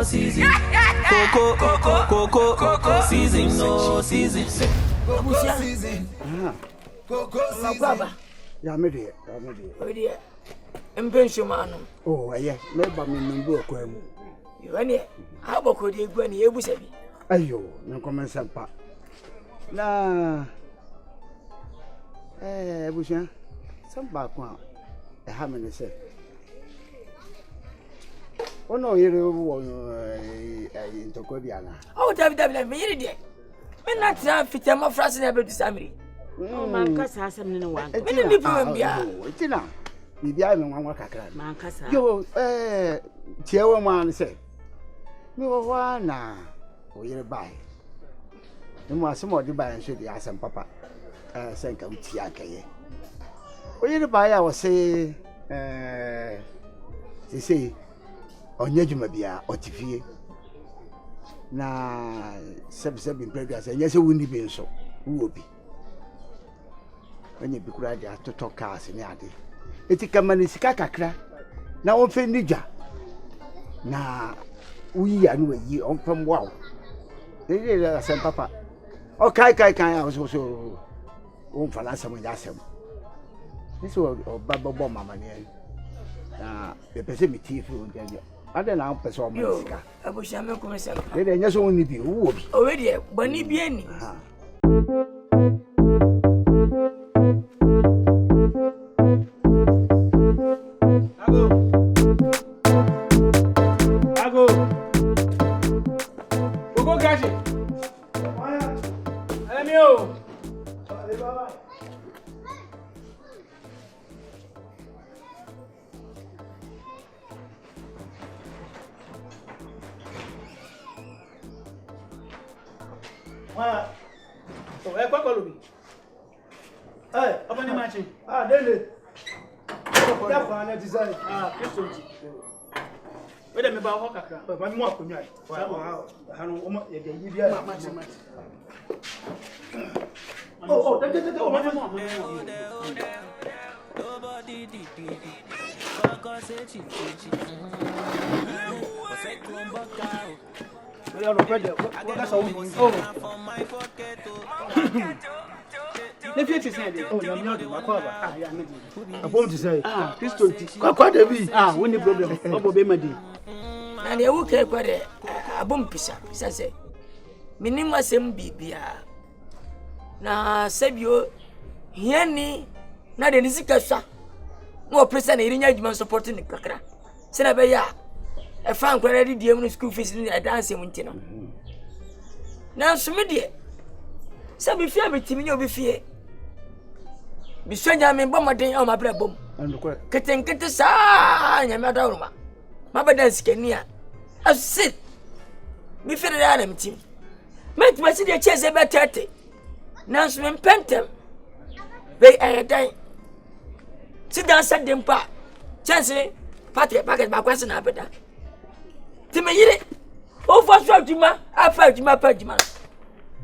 season. Coco season, no season. Coco season. Coco season. Ya me de. O de. Empension man. Oh, yeah. Maybe me number ko am. You any aboko de egu ani ebusa bi. Ayo, na commence pa. Na ebusa. Samba kwa. E ha me ne se. Ono yere wo intoko bia na. Oh, David, me yere de. Me na tra fitama frase na bedu samiri. Oh, Nkansah asem ne wan. Me ni problem bia. Etina. Bibia me nwanwa kakra. Nkansah. Yo, tiewo man se. Me wo wa na o yere bai. Me mo asemo de bai nso de asem papa. Se nka uti akaye. O yere bai a wo se se onye djuma bia otifie. Na sebi impregua se nyese wundi bi nso wo bi. Onye bi kura dia toto cars ni ade. Eti kama ni sika kakra na wonfe nija na uyi anu yi onfam wow ele la sem papa o kai a so wonfa na sem ya sem niso o babo mama ne na be pese mi ti fi on jaje ade na pese o ma sika Abusha me ko me sem ele nyeso woni bi wo bi o we de bani bi ani woni problem obo be madi na ne wu ke kwade abom pisa se minim asem bibia na sebio hiani na de nisika swa no presa na irinya adwuma support ni kakra se na be ya e fan kwara di diem no school fees ni dance mu ntino na sumi de se bi fie betimi ni obi fie bi swanya me bomaden o mabra bom ketenkete sa nya me dawruma mabada sikania asit bi fie da na mtim met masi de chese betete na sumi pentem be dan si dan sa dempa chance packet ba kwase na abeda ti me yire o fo so adwuma afa adwuma pa adwuma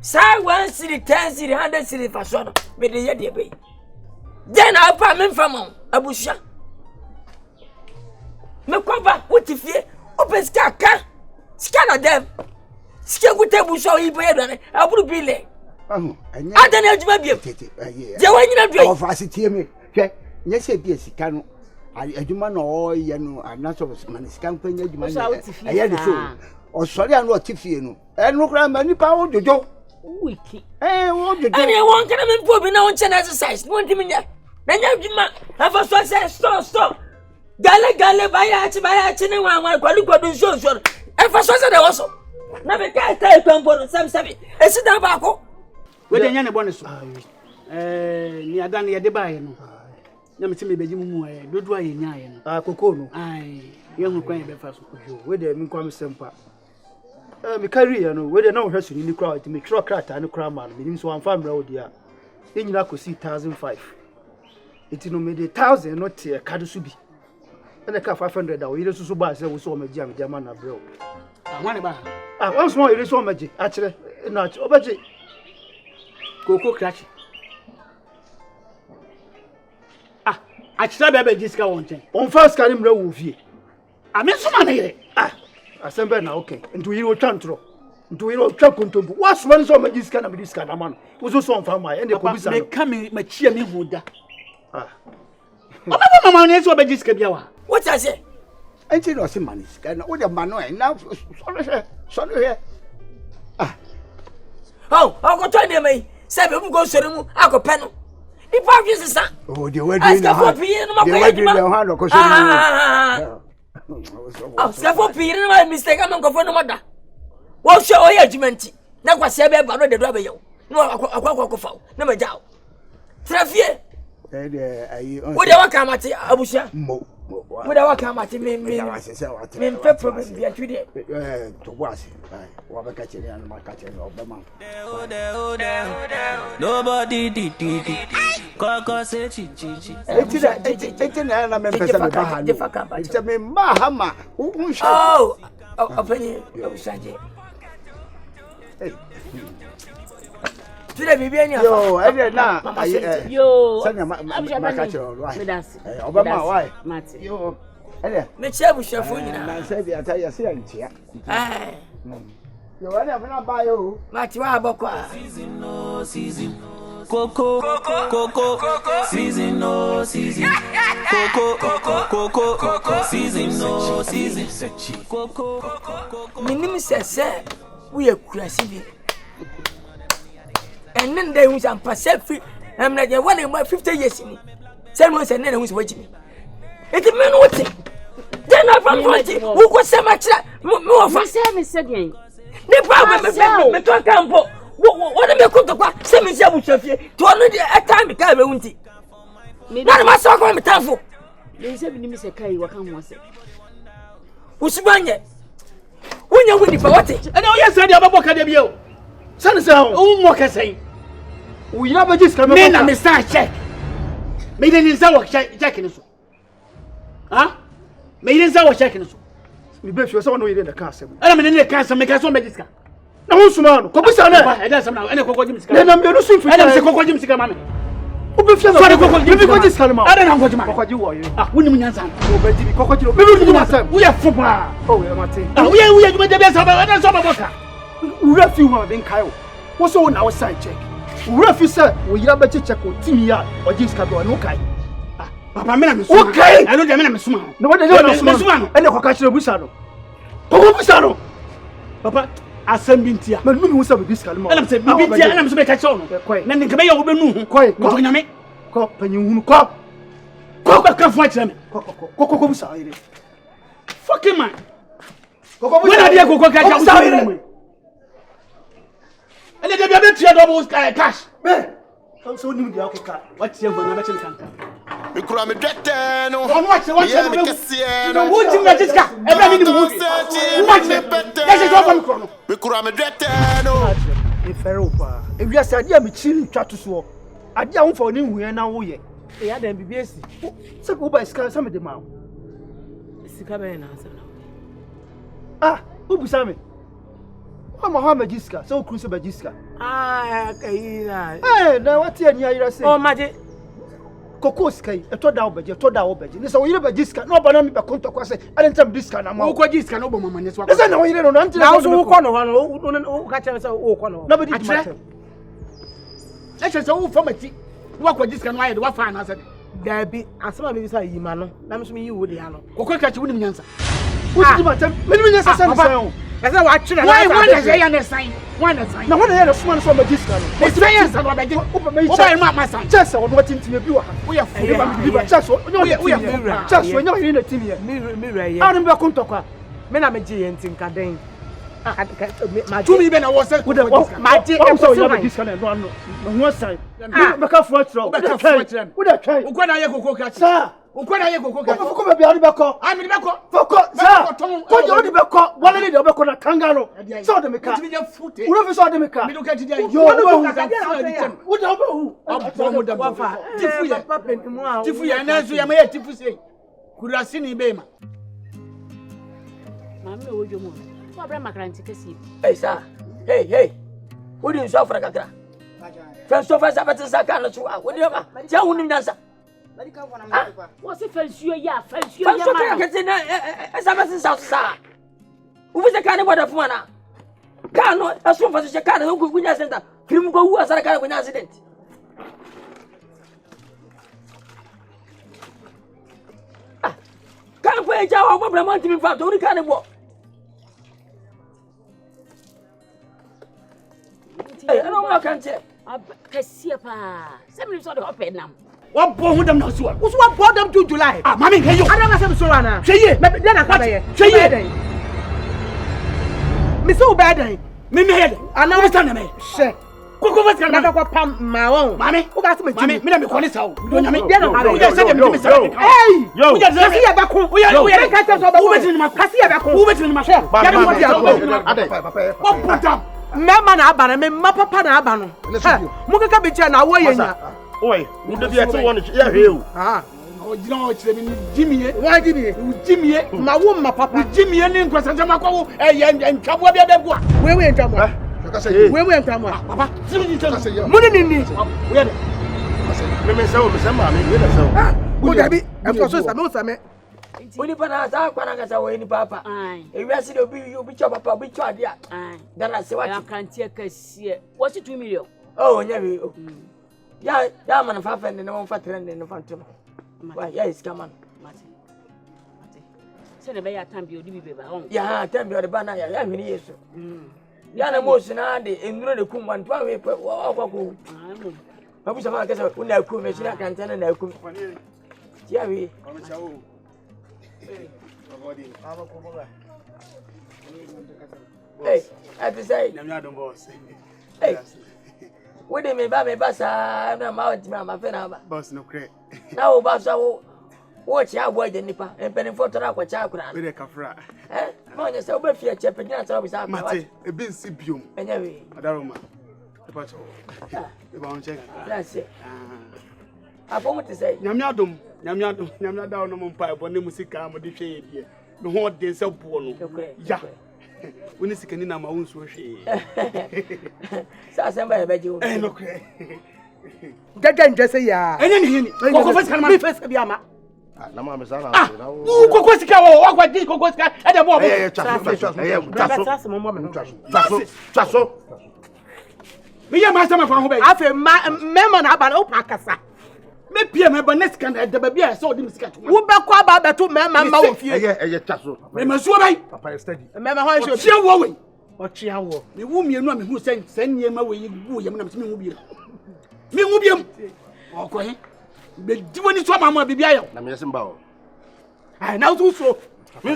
sa 1 city 10 city 100 city fa so no me de ye de be then apa me fam abusha me kwaba wotifie opeska ka ska na dem ska gute busha yi boye do ne aburu bile adana adwuma biem je wanyina do o fa sitie me hwe nyese bi esika no adwuma na o ye no anaso man sika mpanya adwuma na aye de so o sori anu o tifie no enu kra ma nipa o jojo wiki o jojo ani won kana me mpo bi na won chena exercise won timi nya na nya adwuma afa so say stop gale baya chi ne wan kwalu nso afa so say de woso na be ka ta ekwampo no sam esi da ba ko we de nya ne bone so ni adan ye de bae no na me timi beji mu dodo aye nya aye no koko no ai ye hu kwan ye be fa so we de mi kwam sempa mi carry no we de na wo hweso ni kra ti mi tro krata ni kra ma no mi so amfa mra odi a enyina kosi 1005 eti no me de 1000 no te kado so bi na ka 500 da wo yire susu ba se wo so ma ji am na bro wane ba won so yire so ma ji a kire na obaji koko krachi achira bebe jiska won chen on first carry mra wo fie ame so ma na yire Assemble na okay. Ntu yiro twantro. Ntu yiro twakontombu. What's one so magic scan na scan amano. Wo so on Fameye and ko bisa. Me ka me chia me hoda. Mama na so magic scan bia wa. What I say? Enti no se mani scan na wo de mano e na so here. Oh, I go tell me. Say me go so mu akopɛ no. If I use this, oh, the way doing oh, Scaffold Peter, my mistake. I'm going for no matter. What show your judgment? Now, what's your baby? The driver, you no, I go no matter. Traffic. What do I come at Abusha? What do I come at me? Pepper, to was what catching and my catching of the month. Nobody did. Coco said chichi. It's a Mahama. Oh, opinion. Today, Vivian, yo, I did not. Yo, Obama, why? Matty. Yo, Michelle was your phone. I said, I tell you, see, you are not buy you. Matty, what about Season. Coco, season no season. Coco, season no season. Coco. Minimum says, we are crazy. And then they was pass free. I'm like 1 in 50 years in me. Someone said, "None was watching me." It's a man watching. Then I'm from watching. Who was so much more for service again? the problem is, me to campo. What am I going to go? Send me some chef here to another time. It can't be windy. None of my sock on the table. They said, Miss Kay, what can one say? Who's one yet? When you're winning for what? And oh, yes, I have a book at you. Sensational. Oh, what can I say? We never just come in and start check. Made in our checking. Huh? Made in our checking. We bet you someone in the castle. I'm in the castle, make us one magic. No, who's man? Kobusana. I don't know any Coco. Then I'm going to see for Coco Jim Sigamani. Who be flying? Maybe go this Kalama. I don't know what you are. Ah, Winnie Yansan. Coco, maybe we are football. Oh, we are Martin. We are the best of our summer. We are few more than Kyle. What's on our side check? Refi said, we have a check on Timia or James Kwadwo and okay. Papa, I'm okay. I know the man is small. No, what they don't know. And the Hokasho Busano. Oh, Busano. Papa, I send Bintia. But we was with this Kalma. And I'm saying, Bintia, and I'm so catch on. Quite. Then the Kabay will be moving. Quite. Go to me. Cop, and you cop. Cop, come fight them. Coco Busai. Fucking man. When are you go catch outside? And then they be double cash. I'm so new the okay. What's your one? I'm actually can't. We call me Dretten. Don't watch the one. Yeah, me Cassiano. No, what you got this guy? Every minute movie. Watch it. This is what I'm calling. We call me Dretten. If Europa, if you are said, yeah, me chill chat to so. I don't for new we now. Ye, yeah, then BBS. So go by scan some of them out. Sikabena? Ah, who be Sammy? Mohammed Jiska, so cruise by Jiska. Ah, Kaina. Hey, now what you say? Oh, Magic. Coco Sky, a toda obey, toda obey. This is a Jiska, no banana, but contact was I didn't have this kind of more. Jiska, no woman. That's what I know. You don't until I was who catch us all corner. Nobody matter. That's just all from a tea. What was this can I do? What fine? I said, there be as some of you say, Imano. That me you would have. Coco catch wouldn't answer. What's the matter? Maybe just a son. That's not what you why one say on the sign. One sign. Now, what I had a small from a discount. It's saying, open my son. Just what into the viewer. We are just we are just when you're in a team here. Mirror, I don't know Kuntoka. Men are G and Tinkadane. My two even I was with my dear. I'm so you have a discount on one side. Back up for it. Would I try? When I go catch, sir? When I go come behind the back, I'm in the back. What you back? One of the back kangaroo. Saw the car. Whoever saw the car. Look at it. You what about Tifu ya nazo ya maya tifu sei. Kurasini bema. Mama ojo mo. Wa bra makaranti kesi. Hey sir. Hey. Who didn't suffer kakra? Friends of us about to sakana so. What do you ma? Ja hunim dansa. What's the fancy ya? Fancy ya. Fancy ya. Esa basi sa. Ubi se car what a funa. Car no, as soon as a car who could win a center. Film go as a car with accident. Can't wait our problem to be found. Only kind of walk. Hey, I don't know. I can't say. I see a pa. Somebody sort of open now. What bore them now? What's what brought them to July? Ah, mammy, hey, you. I don't have so now. Say it. Then I come here. Say it. Miss O'Baden. Me head. I know what's me. Shit. Coco was going to pump my own. Mammy, who got me? Mammy, me call it out. Don't you mean? Hey, yo, just see a back home. We are catching up. Who is in my cassia back home? Who is in my shop? What put down? Mama na abana me mapa pa na abano muka ka betia na wo yenya oi mu de bi one ya heu o jina o chire mi jimie wa jimie ma wo mapa pa jimie ni nkwasanja makwo ntwabo bia be bua we ntwamo we ntwamo papa simi ntwamo mu ni we de me se ma me we de se o dabi e ko so sa me Only pana sa kwana kasa wo ni papa. E wi ase de obi cho papa obi cho ade a. Dana se wa kantie kasie. Was it 2 million? Oh, nya we. Ya man fa fa ne no fa trend ne no fa ntoma. Wa ya is come on. Mate. Se ne be ya time bi odi bi beba on. Ya time bi odi ba na ya hwini yeso. Ya na mo sina de enuro de kum wan twa we okoko. Babu sama kasa una ku me sina kan tana na ku. Ya we. Hey, I have to say, hey, what do you mean by me, Bassa? I'm out, my friend. Boss, no credit. Now, Bassa, watch your boy, the nipper, and penny for Taraka Chakra. With a cafra. Eh, Monia, so be fear, chap, and that's always out. Mate, a bin sibium, and every Adaroma. The patrol. The bound check. That's it. I want to say, Yamiadum, down on pipe on the musica, but the shade here. The whole day so poor. Yeah. When is can in my own switch? Somebody beg you. Okay. Get just say ya. And then he first Yama. Na mama sana. Kokosika wo wa di kokosika e de bo chaso. Me ya ma sama fa ho be. Afi mema na aba na o pakasa. Me pia me ba next kan e de ba bia so di misika to. Wo be kwa ba beto mema ma wo fie. Chaso. Me masuo bai. Papa is steady. Mema ho so. Chia wo we. O chia wo. Me wu mienu a me hu sen niema we yi gu yem na me hu bia. Me hu bia. O ko he. Be di woni so mama bibia yo. Na me yesimba o. Ai na so so. Me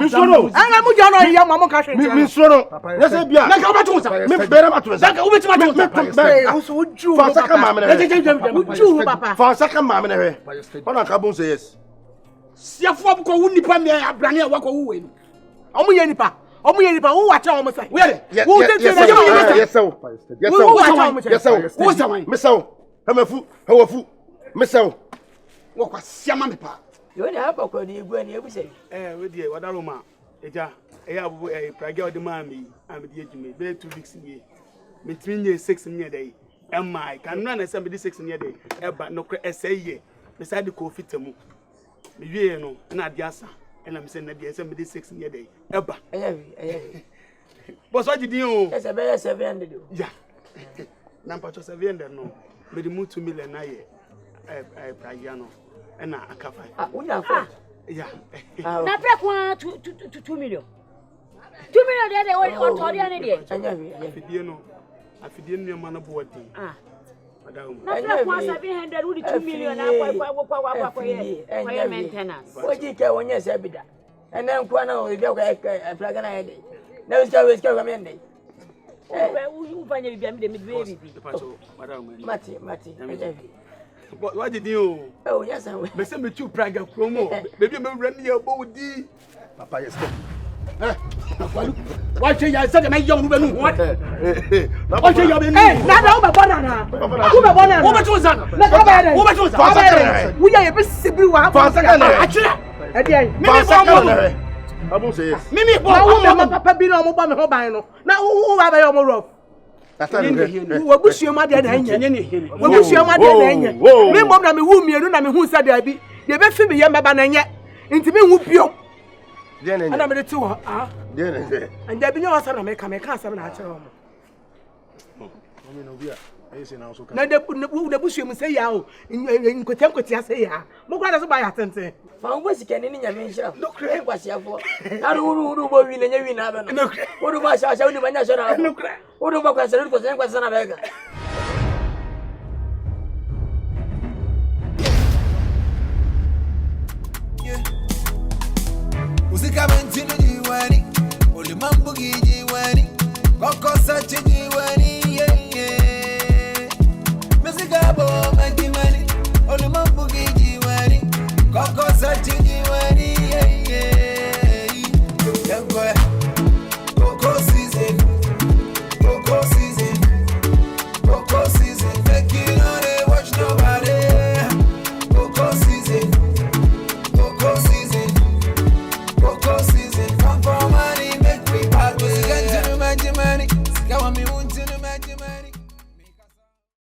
so no. Ana mu jano ya mama ka hwe. Me so no. Yesi bia. Na ka ba to sa. Me bere ma to sa. Ka ubeti ma to sa. O so uju. Fa saka mama na. Uju papa. Fa saka mama na hwe. Ona ka bon say yes. Siafo abko wu nipa me abrane a wakọ wu we no. Omo ye nipa wo wa cha omo sai. Where? Wo te te na yes sir. Yes sir. Wo sawan. Me sir. Hawafu. Me sir. Wo kwa siama me pa. You only have a code, you go and you say, We dear, what aroma? Eja, abu a praga de mammy, I'm the me, very 2 weeks in ye. Between ye 6 in your day. And my can run as somebody 6 in your day, but no essay ye. Beside the Kofi temu. Me no, not yassa, and I'm saying that there's somebody 6 in your day. Ebba. What's what you do? That's a better 700. Yeah. Number 7 no. But the mood 2 million I pragiano. And a cafe. We are fine. Yeah. Na pre kwa 2 million. 2 million there they on tori an there. Afidie no man aboard. Madam. Na pre kwa 700 with 2 million na kwa maintenance. What you care when you say bida. And then kwana we be a flag na head. Now we go come in. You find a baby. Mati. What did you? Oh, yes, I will. But send me 2 Praga promo. Maybe I'm running your body. Papa is steady. Why say I said my young woman? What? What say you? Hey, na o be banana. Who be banana? Who be chosen? Na ka ba dey. Who be chosen? We are be sibiri wa. For second. Achira. E dey. Me for Abu say yes. Me na wo me papa bi na o mo ba me ho ban no. Na wo ba yo mo rough. Wo busuo ma de na anya. Wo busuo ma de na anya. Me mom na me wu mienu na me hu sa da bi. Ye be fi me ye meba na nya. Nti me hu bio. And I'm ready to Then, and there be no answer. I can't say natural. Na de busu mu say ya o nkotem kotia say ya mo kwa da so ba ya tente fa wo sika ni nya me nhira no kre kwasiafo na ru bo wi na nya wi na ba no wo do ba sha wo ba nya sha na wo do ba kwasa ru kwasa na ba ga Usika mentini ni wani oli mambugi